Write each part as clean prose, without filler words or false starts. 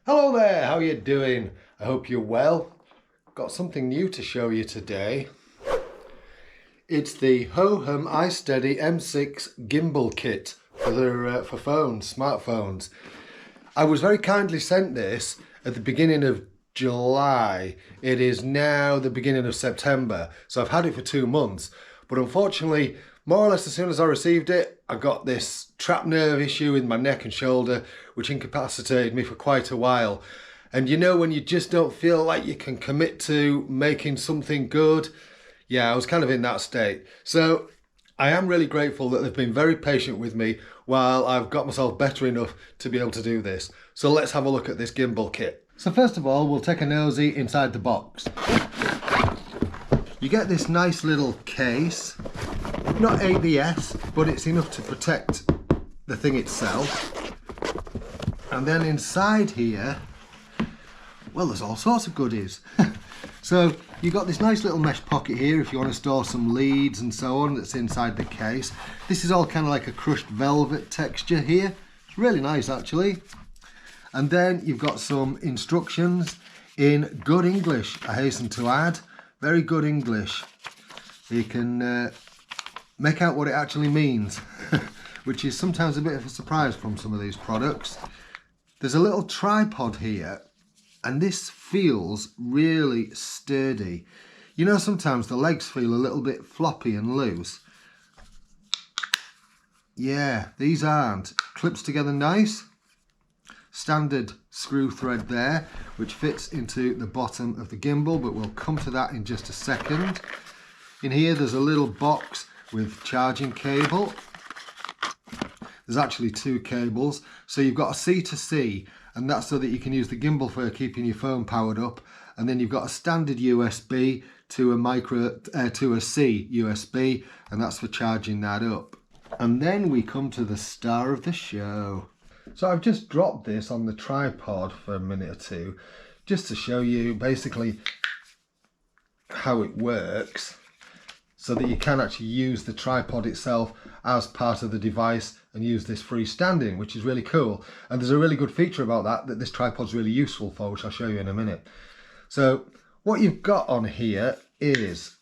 Hello there, how are you doing? I hope you're well. Got something new to show you today. It's the Hohem iSteady M6 Gimbal kit for phones, smartphones. I was very kindly sent this at the beginning of July. It is now the beginning of September, so I've had it for 2 months. But unfortunately, more or less as soon as I received it, I got this trapped nerve issue in my neck and shoulder, which incapacitated me for quite a while. And you know when you just don't feel like you can commit to making something good? Yeah, I was kind of in that state. So I am really grateful that they've been very patient with me while I've got myself better enough to be able to do this. So let's have a look at this gimbal kit. So first of all, we'll take a nosy inside the box. You get this nice little case, not ABS, but it's enough to protect the thing itself. And then inside here, well, there's all sorts of goodies. So you've got this nice little mesh pocket here if you want to store some leads and so on that's inside the case. This is all kind of like a crushed velvet texture here. It's really nice actually. And then you've got some instructions in good English, I hasten to add. Very good English. You can make out what it actually means, which is sometimes a bit of a surprise from some of these products. There's a little tripod here, and this feels really sturdy. You know, sometimes the legs feel a little bit floppy and loose. Yeah, these aren't. Clips together nice. Standard screw thread there, which fits into the bottom of the gimbal, but we'll come to that in just a second. In here there's a little box with charging cable. There's actually 2 cables, so you've got a C to C, and that's so that you can use the gimbal for keeping your phone powered up, and then you've got a standard USB to a C USB, and that's for charging that up. And then we come to the star of the show. So I've just dropped this on the tripod for a minute or two, just to show you basically how it works, so that you can actually use the tripod itself as part of the device and use this freestanding, which is really cool. And there's a really good feature about that this tripod's really useful for, which I'll show you in a minute. So what you've got on here is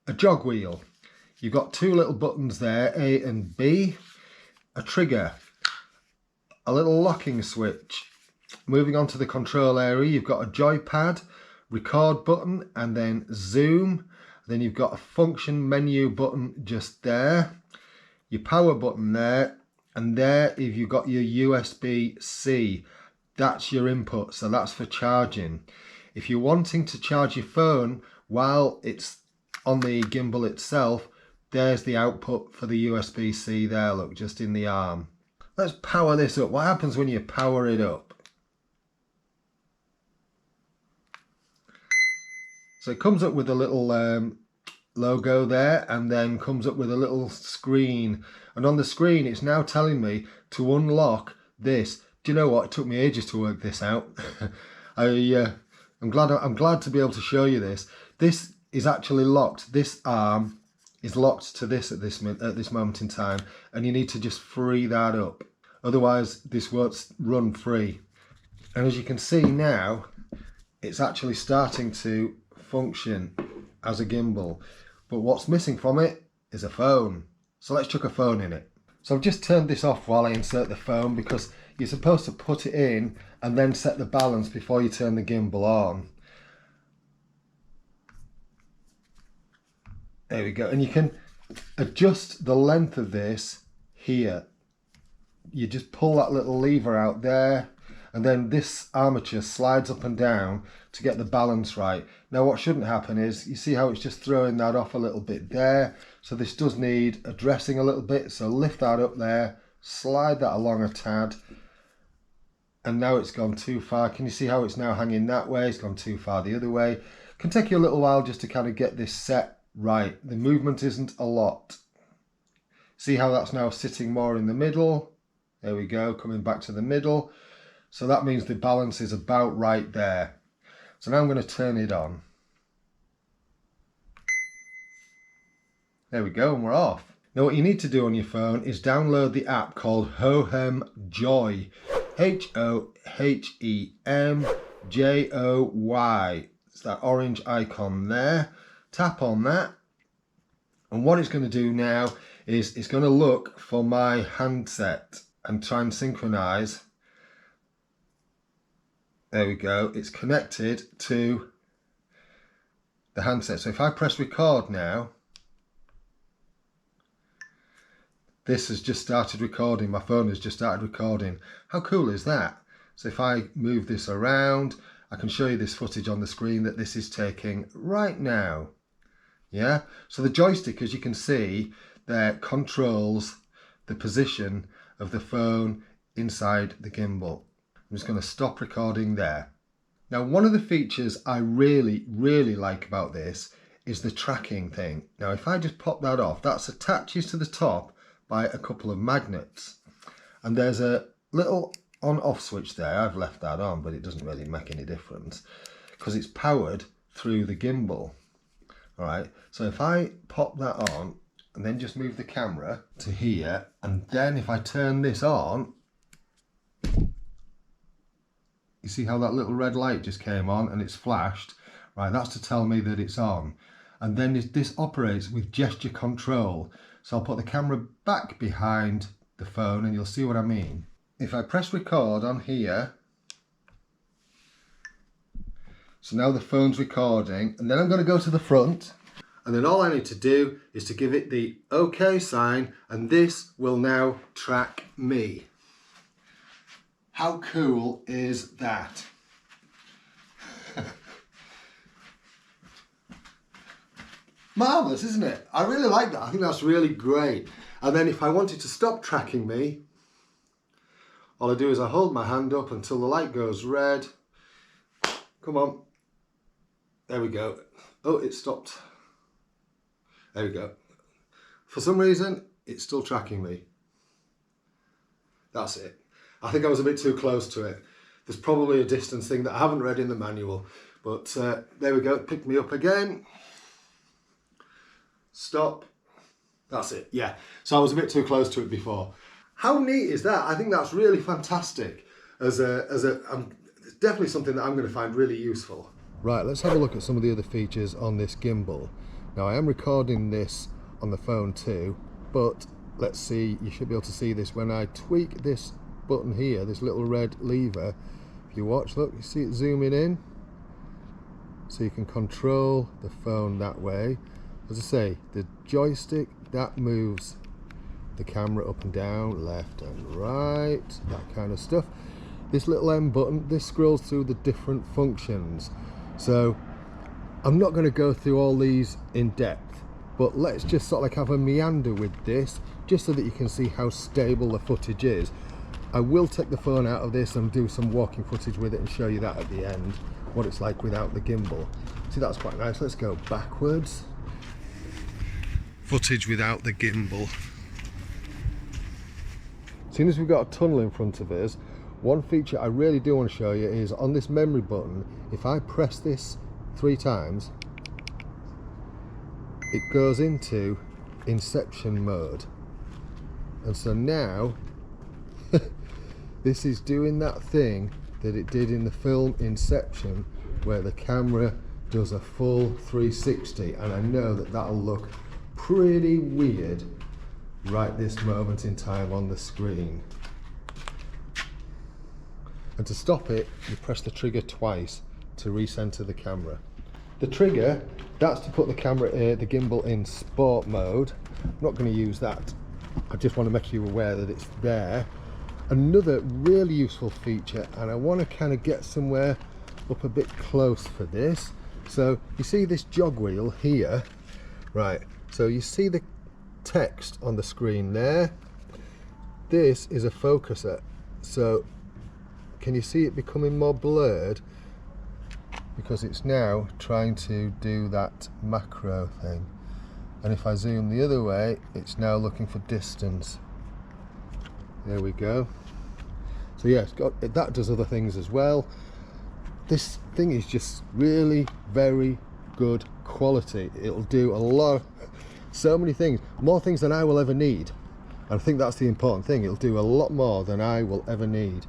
a jog wheel. You've got 2 little buttons there, A and B, a trigger, a little locking switch. Moving on to the control area, you've got a joypad, record button, and then zoom. Then you've got a function menu button just there, your power button there, and there if you've got your USB-C, that's your input, so that's for charging. If you're wanting to charge your phone while it's on the gimbal itself, there's the output for the USB-C there, look, just in the arm. Let's power this up. What happens when you power it up? So it comes up with a little logo there, and then comes up with a little screen. And on the screen, it's now telling me to unlock this. Do you know what? It took me ages to work this out. I'm glad to be able to show you this. This is actually locked. This arm is locked to this at this moment in time, and you need to just free that up. Otherwise, this won't run free. And as you can see now, it's actually starting to function as a gimbal, but what's missing from it is a phone. So let's chuck a phone in it. So I've just turned this off while I insert the phone, because you're supposed to put it in and then set the balance before you turn the gimbal on. There we go, and you can adjust the length of this here. You just pull that little lever out there, and then this armature slides up and down to get the balance right. Now what shouldn't happen is, you see how it's just throwing that off a little bit there, so this does need addressing a little bit, so lift that up there, slide that along a tad, and now it's gone too far. Can you see how it's now hanging that way? It's gone too far the other way. It can take you a little while just to kind of get this set right. The movement isn't a lot. See how that's now sitting more in the middle? There we go, coming back to the middle. So that means the balance is about right there. So now I'm going to turn it on. There we go, and we're off. Now what you need to do on your phone is download the app called Hohem Joy. HOHEMJOY. It's that orange icon there. Tap on that. And what it's going to do now is it's going to look for my handset and try and synchronize. There we go. It's connected to the handset. So if I press record now, this has just started recording. My phone has just started recording. How cool is that? So if I move this around, I can show you this footage on the screen that this is taking right now. Yeah, so the joystick, as you can see, there controls the position of the phone inside the gimbal. I'm just going to stop recording there. Now, one of the features I really like about this is the tracking thing. Now, if I just pop that off, that attaches to the top by a couple of magnets. And there's a little on-off switch there. I've left that on, but it doesn't really make any difference because it's powered through the gimbal. All right, so if I pop that on and then just move the camera to here, and then if I turn this on, you see how that little red light just came on and it's flashed? Right, that's to tell me that it's on. And then this operates with gesture control. So I'll put the camera back behind the phone and you'll see what I mean. If I press record on here, so now the phone's recording, and then I'm going to go to the front, and then all I need to do is to give it the OK sign, and this will now track me. How cool is that? Marvellous, isn't it? I really like that. I think that's really great. And then if I wanted to stop tracking me, all I do is I hold my hand up until the light goes red. Come on. There we go. Oh, it stopped. There we go. For some reason, it's still tracking me. That's it. I think I was a bit too close to it. There's probably a distance thing that I haven't read in the manual. But there we go. It picked me up again. Stop. That's it. Yeah. So I was a bit too close to it before. How neat is that? I think that's really fantastic. It's definitely something that I'm going to find really useful. Right, let's have a look at some of the other features on this gimbal. Now, I am recording this on the phone too, but let's see, you should be able to see this when I tweak this button here, this little red lever. If you watch, look, you see it zooming in? So you can control the phone that way. As I say, the joystick, that moves the camera up and down, left and right, that kind of stuff. This little M button, this scrolls through the different functions. So I'm not going to go through all these in depth, but let's just sort of like have a meander with this, just so that you can see how stable the footage is. I will take the phone out of this and do some walking footage with it and show you that at the end, what it's like without the gimbal. See, that's quite nice. Let's go backwards. Footage without the gimbal. As soon as we've got a tunnel in front of us, one feature I really do want to show you is on this memory button, if I press this 3 times, it goes into Inception mode. And so now, this is doing that thing that it did in the film Inception, where the camera does a full 360, and I know that that'll look pretty weird right this moment in time on the screen. And to stop it, you press the trigger twice to recenter the camera. The trigger, that's to put the camera, the gimbal in sport mode. I'm not going to use that. I just want to make you aware that it's there. Another really useful feature, and I want to kind of get somewhere up a bit close for this. So you see this jog wheel here, right? So you see the text on the screen there. This is a focuser. So can you see it becoming more blurred? Because it's now trying to do that macro thing. And if I zoom the other way, it's now looking for distance. There we go. So yeah, that does other things as well. This thing is just really very good quality. It'll do a lot, so many things, more things than I will ever need. And I think that's the important thing. It'll do a lot more than I will ever need.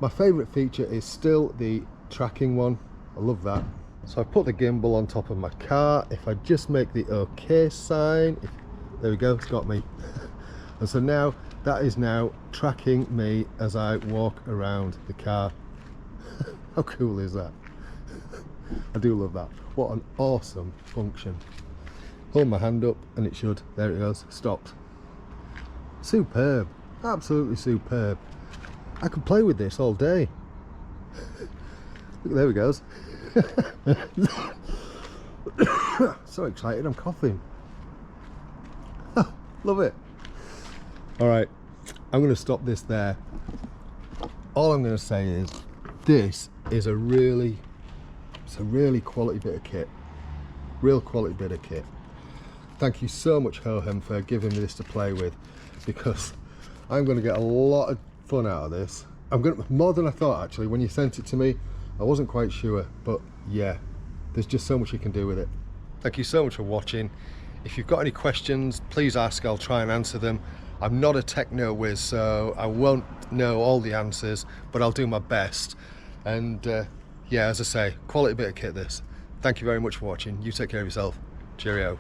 My favourite feature is still the tracking one. I love that. So I put the gimbal on top of my car. If I just make the OK sign, there we go, it's got me. And so now that is now tracking me as I walk around the car. How cool is that? I do love that. What an awesome function. Hold my hand up and it should, there it goes, stopped. Superb, absolutely superb. I could play with this all day. Look, there he goes. So excited, I'm coughing. Love it. All right, I'm going to stop this there. All I'm going to say is this is a really quality bit of kit. Real quality bit of kit. Thank you so much, Hohem, for giving me this to play with, because I'm going to get a lot of fun out of this. I'm going to, more than I thought actually. When you sent it to me, I wasn't quite sure, but yeah, there's just so much you can do with it. Thank you so much for watching. If you've got any questions, please ask, I'll try and answer them. I'm not a techno whiz, so I won't know all the answers, but I'll do my best. And yeah, as I say, quality bit of kit this. Thank you very much for watching. You take care of yourself. Cheerio.